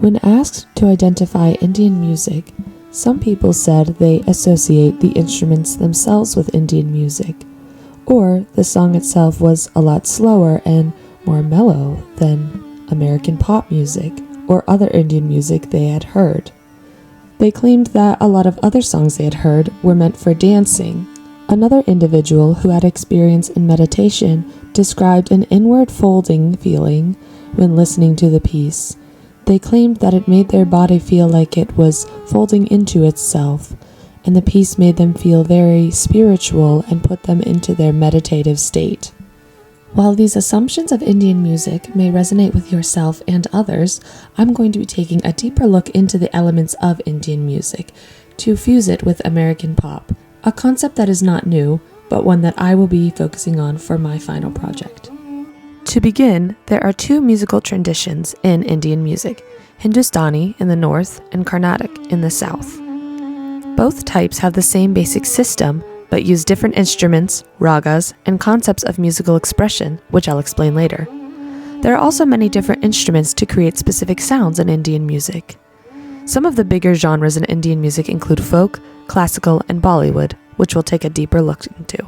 When asked to identify Indian music, some people said they associate the instruments themselves with Indian music, or the song itself was a lot slower and more mellow than American pop music or other Indian music they had heard. They claimed that a lot of other songs they had heard were meant for dancing. Another individual who had experience in meditation described an inward folding feeling when listening to the piece. They claimed that it made their body feel like it was folding into itself, and the piece made them feel very spiritual and put them into their meditative state. While these assumptions of Indian music may resonate with yourself and others, I'm going to be taking a deeper look into the elements of Indian music to fuse it with American pop, a concept that is not new, but one that I will be focusing on for my final project. To begin, there are two musical traditions in Indian music, Hindustani in the north and Carnatic in the south. Both types have the same basic system, but use different instruments, ragas, and concepts of musical expression, which I'll explain later. There are also many different instruments to create specific sounds in Indian music. Some of the bigger genres in Indian music include folk, classical, and Bollywood, which we'll take a deeper look into.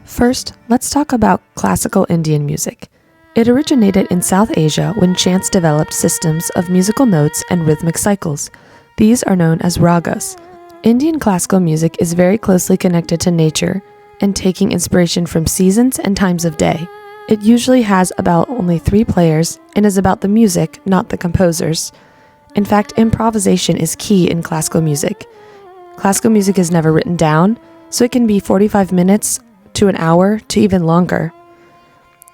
First, let's talk about classical Indian music. It originated in South Asia when chants developed systems of musical notes and rhythmic cycles. These are known as ragas. Indian classical music is very closely connected to nature and taking inspiration from seasons and times of day. It usually has about only 3 players and is about the music, not the composers. In fact, improvisation is key in classical music. Classical music is never written down, so it can be 45 minutes to an hour to even longer.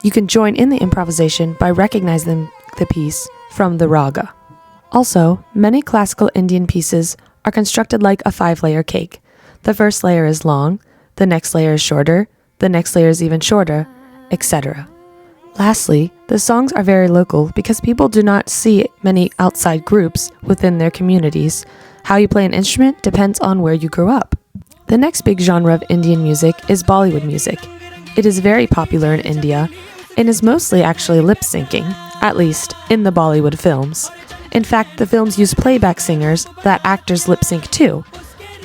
You can join in the improvisation by recognizing the piece from the raga. Also, many classical Indian pieces are constructed like a 5-layer cake. The first layer is long, the next layer is shorter, the next layer is even shorter, etc. Lastly, the songs are very local because people do not see many outside groups within their communities. How you play an instrument depends on where you grew up. The next big genre of Indian music is Bollywood music. It is very popular in India and is mostly actually lip-syncing, at least in the Bollywood films. In fact, the films use playback singers that actors lip-sync to.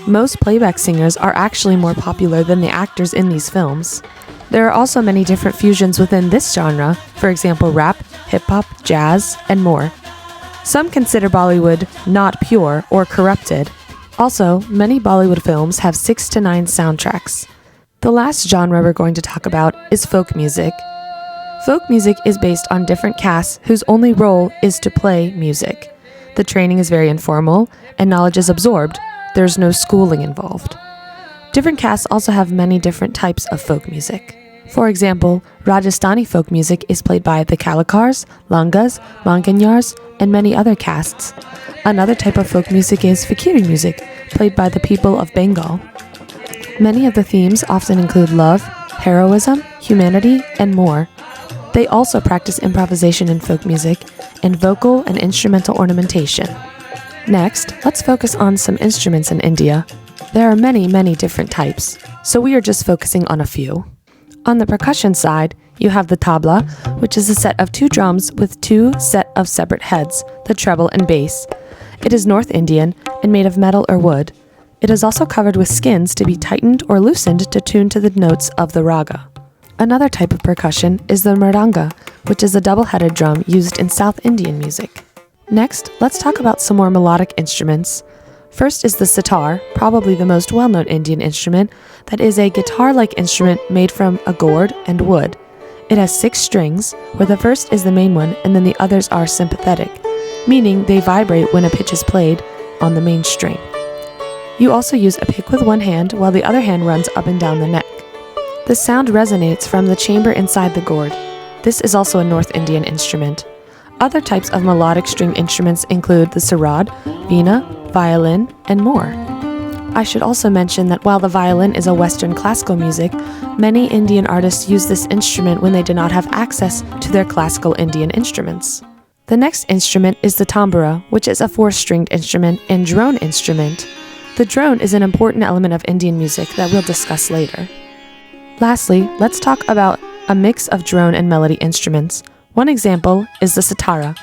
Most playback singers are actually more popular than the actors in these films. There are also many different fusions within this genre, for example rap, hip-hop, jazz, and more. Some consider Bollywood not pure or corrupted. Also, many Bollywood films have 6 to 9 soundtracks. The last genre we're going to talk about is folk music. Folk music is based on different castes whose only role is to play music. The training is very informal, and knowledge is absorbed. There's no schooling involved. Different castes also have many different types of folk music. For example, Rajasthani folk music is played by the Kalakars, Langas, Manganyars, and many other castes. Another type of folk music is Fakiri music, played by the people of Bengal. Many of the themes often include love, heroism, humanity, and more. They also practice improvisation in folk music and vocal and instrumental ornamentation. Next, let's focus on some instruments in India. There are many, many different types, so we are just focusing on a few. On the percussion side, you have the tabla, which is a set of 2 drums with 2 set of separate heads, the treble and bass. It is North Indian and made of metal or wood. It is also covered with skins to be tightened or loosened to tune to the notes of the raga. Another type of percussion is the mridanga, which is a double-headed drum used in South Indian music. Next, let's talk about some more melodic instruments. First is the sitar, probably the most well-known Indian instrument, that is a guitar-like instrument made from a gourd and wood. It has 6 strings, where the first is the main one and then the others are sympathetic, meaning they vibrate when a pitch is played on the main string. You also use a pick with one hand while the other hand runs up and down the neck. The sound resonates from the chamber inside the gourd. This is also a North Indian instrument. Other types of melodic string instruments include the sarod, veena, violin, and more. I should also mention that while the violin is a Western classical music, many Indian artists use this instrument when they do not have access to their classical Indian instruments. The next instrument is the tambura, which is a 4-stringed instrument and drone instrument. The drone is an important element of Indian music that we'll discuss later. Lastly, let's talk about a mix of drone and melody instruments. One example is the sitara.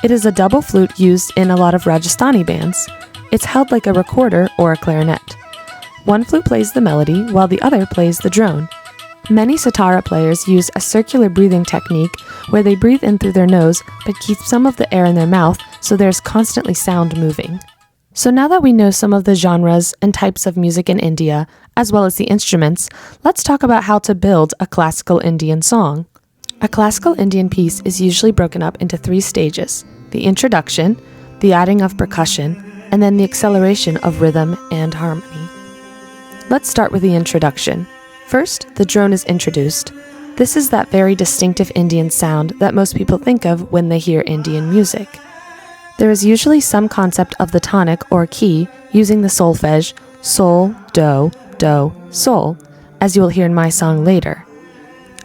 It is a double flute used in a lot of Rajasthani bands. It's held like a recorder or a clarinet. One flute plays the melody while the other plays the drone. Many sitara players use a circular breathing technique where they breathe in through their nose but keep some of the air in their mouth so there's constantly sound moving. So now that we know some of the genres and types of music in India, as well as the instruments, let's talk about how to build a classical Indian song. A classical Indian piece is usually broken up into 3 stages: the introduction, the adding of percussion, and then the acceleration of rhythm and harmony. Let's start with the introduction. First, the drone is introduced. This is that very distinctive Indian sound that most people think of when they hear Indian music. There is usually some concept of the tonic or key using the solfege, sol, do, sol, as you will hear in my song later.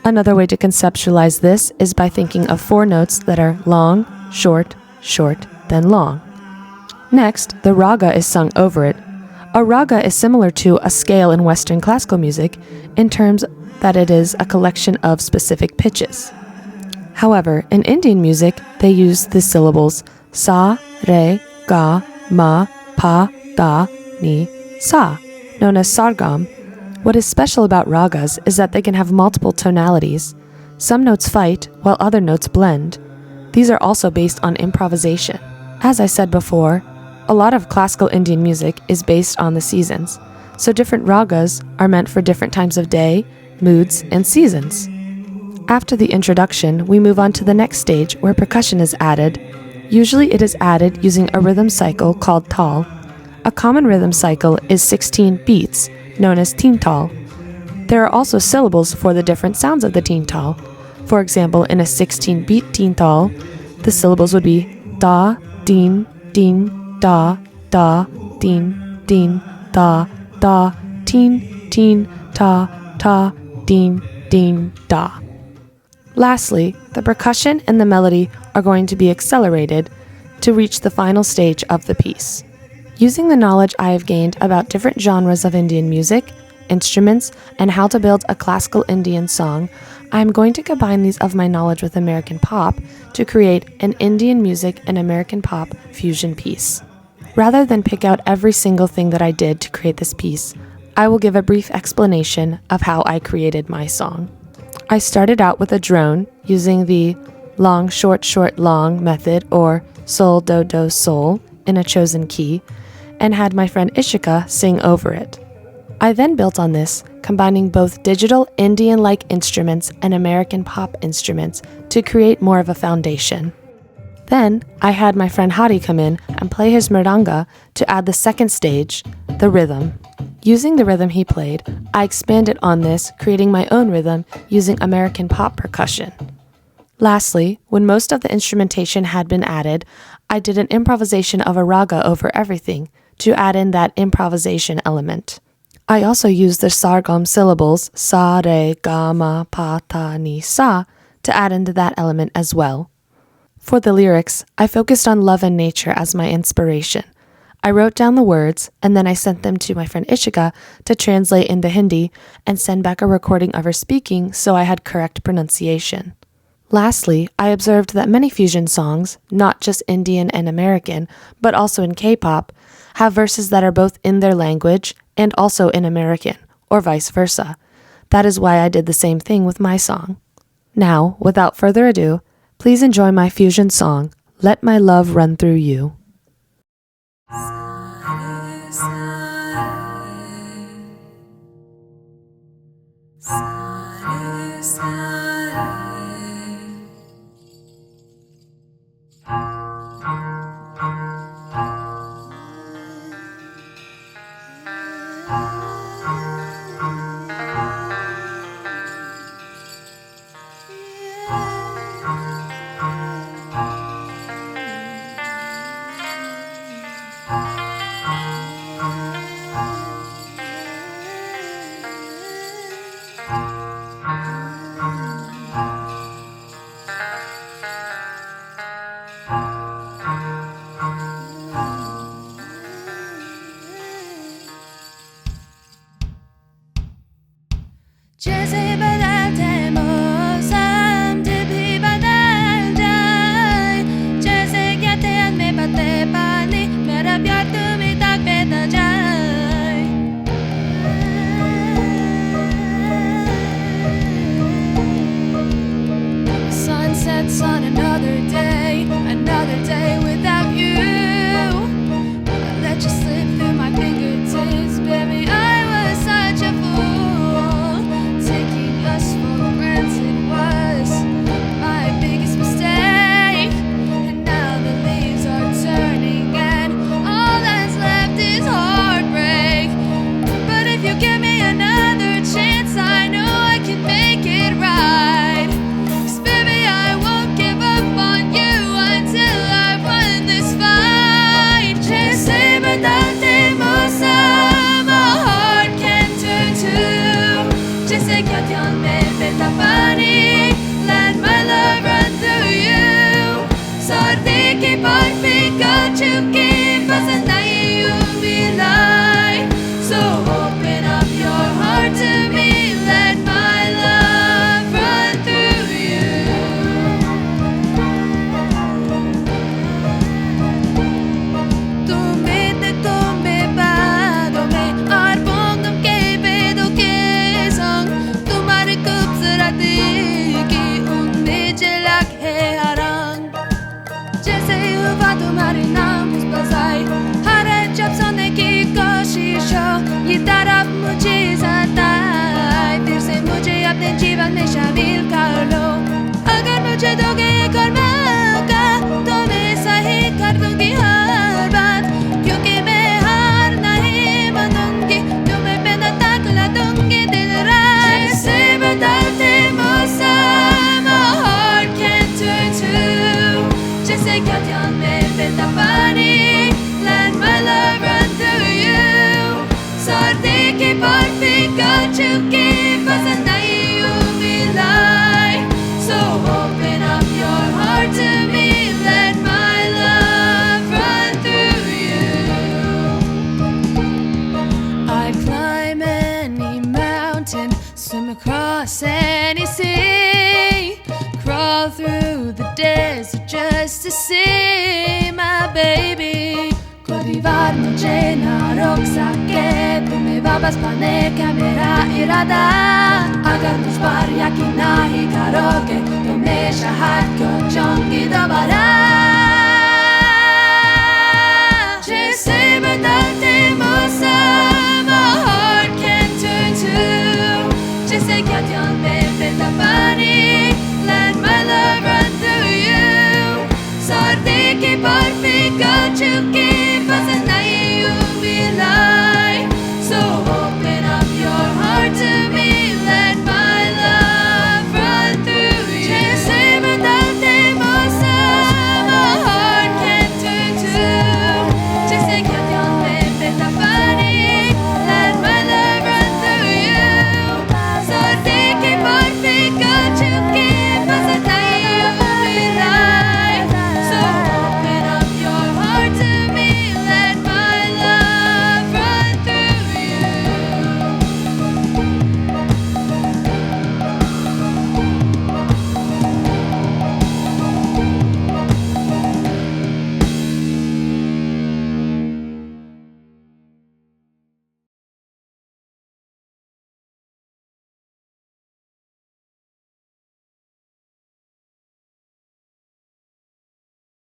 Another way to conceptualize this is by thinking of 4 notes that are long, short, short, then long. Next, the raga is sung over it. A raga is similar to a scale in Western classical music in terms that it is a collection of specific pitches. However, in Indian music, they use the syllables sa, re, ga, ma, pa, da, ni, sa, known as sargam. What is special about ragas is that they can have multiple tonalities. Some notes fight, while other notes blend. These are also based on improvisation. As I said before, a lot of classical Indian music is based on the seasons, so different ragas are meant for different times of day, moods, and seasons. After the introduction, we move on to the next stage where percussion is added. Usually it is added using a rhythm cycle called tal. A common rhythm cycle is 16 beats, known as teen tal. There are also syllables for the different sounds of the teen tal. For example, in a 16-beat teen tal, the syllables would be da, din, din, da, da, din, din, da, da, teen, teen, ta, ta, din, din, da. Lastly, the percussion and the melody are going to be accelerated to reach the final stage of the piece. Using the knowledge I have gained about different genres of Indian music, instruments, and how to build a classical Indian song, I am going to combine these of my knowledge with American pop to create an Indian music and American pop fusion piece. Rather than pick out every single thing that I did to create this piece, I will give a brief explanation of how I created my song. I started out with a drone using the long, short, short, long method, or sol, do, sol, in a chosen key, and had my friend Ishika sing over it. I then built on this, combining both digital Indian-like instruments and American pop instruments to create more of a foundation. Then, I had my friend Hari come in and play his mridanga to add the second stage, the rhythm. Using the rhythm he played, I expanded on this, creating my own rhythm using American pop percussion. Lastly, when most of the instrumentation had been added, I did an improvisation of a raga over everything to add in that improvisation element. I also used the sargam syllables sa, re, ga, ma, pa, ta, ni, sa to add into that element as well. For the lyrics, I focused on love and nature as my inspiration. I wrote down the words, and then I sent them to my friend Ishika to translate into Hindi and send back a recording of her speaking so I had correct pronunciation. Lastly, I observed that many fusion songs, not just Indian and American, but also in K-pop, have verses that are both in their language and also in American, or vice versa. That is why I did the same thing with my song. Now, without further ado, please enjoy my fusion song, Let My Love Run Through You. जैसे बदलते मौसम जब भी बदल जाए जैसे sakit Lumibabas panik kamera irada Agar musbar yakin nahi karoke Tumesha hat ko chongi dobara